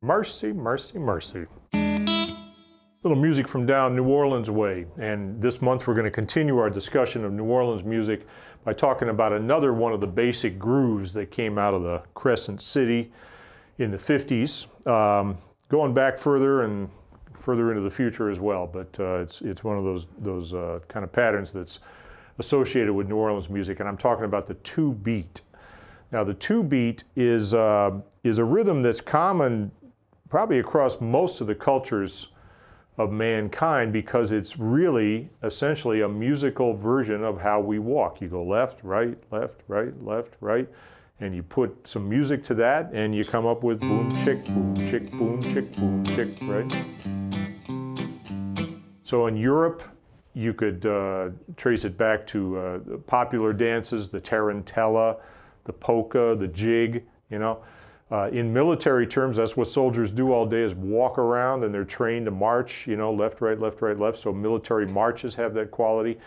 Mercy, mercy, mercy. Little music from down New Orleans way, and this month we're going to continue our discussion of New Orleans music by talking about another one of the basic grooves that came out of the Crescent City in the 50s, going back further and further into the future as well, but it's one of those kind of patterns that's associated with New Orleans music, and I'm talking about the two-beat. Now the two-beat is a rhythm that's common probably across most of the cultures of mankind because it's really essentially a musical version of how we walk. You go left, right, left, right, left, right, and you put some music to that and you come up with boom, chick, boom, chick, boom, chick, boom, chick, right? So in Europe, you could trace it back to popular dances, the tarantella, the polka, the jig, you know. In military terms, that's what soldiers do all day is walk around, and they're trained to march, you know, left, right, left, right, left. So military marches have that quality.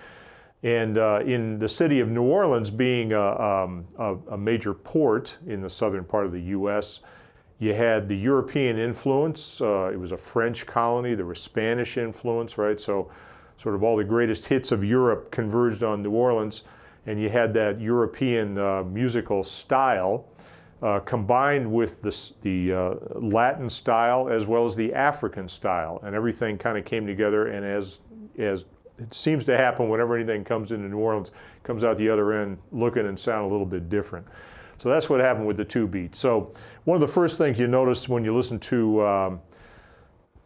And in the city of New Orleans being a major port in the southern part of the U.S., you had the European influence. It was a French colony. There was Spanish influence, right? So sort of all the greatest hits of Europe converged on New Orleans, and you had that European musical style combined with the Latin style as well as the African style, and everything kind of came together. And as it seems to happen whenever anything comes into New Orleans, it comes out the other end looking and sound a little bit different. So that's what happened with the two beat. So one of the first things you notice when you listen to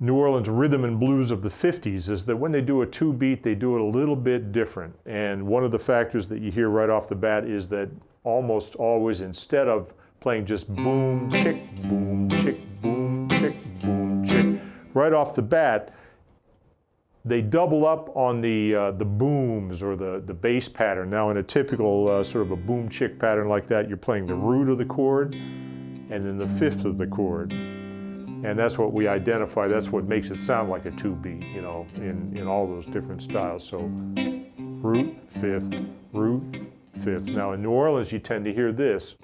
New Orleans rhythm and blues of the 50s is that when they do a two beat, they do it a little bit different. And one of the factors that you hear right off the bat is that almost always, instead of playing just boom, chick, boom, chick, boom, chick, boom, chick, right off the bat, they double up on the booms or the bass pattern. Now in a typical sort of a boom chick pattern like that, you're playing the root of the chord and then the fifth of the chord. And that's what we identify, that's what makes it sound like a two beat, you know, in all those different styles. So root, fifth, root, fifth. Now in New Orleans you tend to hear this.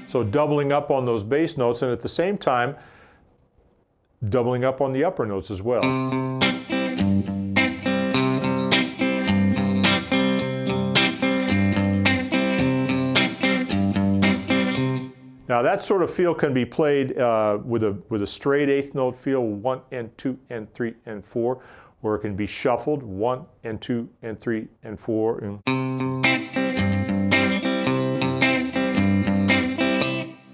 So doubling up on those bass notes, and at the same time, doubling up on the upper notes as well. Now that sort of feel can be played with a straight eighth note feel, 1 and 2 and 3 and 4, or it can be shuffled, 1 and 2 and 3 and 4. And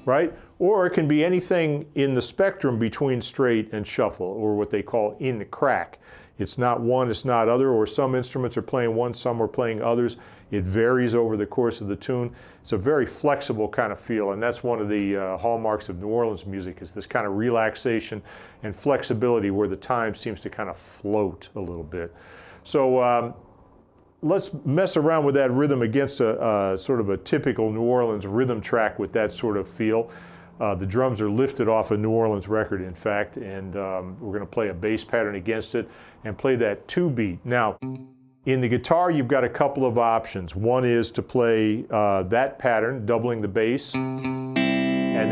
right? Or it can be anything in the spectrum between straight and shuffle, or what they call in the crack. It's not one, it's not other, or some instruments are playing one, some are playing others. It varies over the course of the tune. It's a very flexible kind of feel, and that's one of the hallmarks of New Orleans music, is this kind of relaxation and flexibility where the time seems to kind of float a little bit. So let's mess around with that rhythm against a sort of a typical New Orleans rhythm track with that sort of feel. The drums are lifted off a New Orleans record, in fact, and we're going to play a bass pattern against it and play that two beat. Now, in the guitar, you've got a couple of options. One is to play that pattern, doubling the bass, and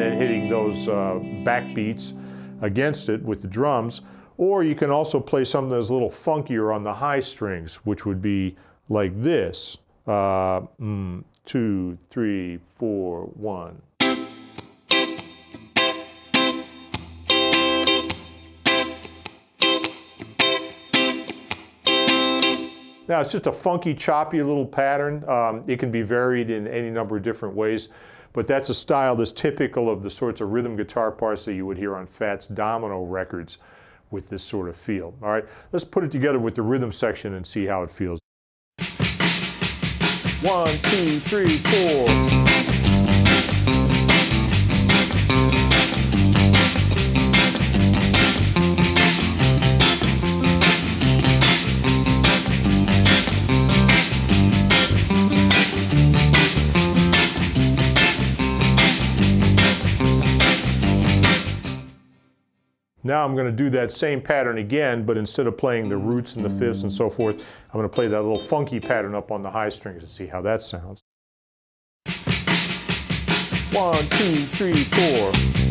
then hitting those backbeats against it with the drums. Or you can also play something that's a little funkier on the high strings, which would be like this. 2, 3, 4, 1. Now it's just a funky, choppy little pattern. It can be varied in any number of different ways, but that's a style that's typical of the sorts of rhythm guitar parts that you would hear on Fats Domino records with this sort of feel. All right, let's put it together with the rhythm section and see how it feels. 1, 2, 3, 4. Now I'm going to do that same pattern again, but instead of playing the roots and the fifths and so forth, I'm going to play that little funky pattern up on the high strings and see how that sounds. 1, 2, 3, 4.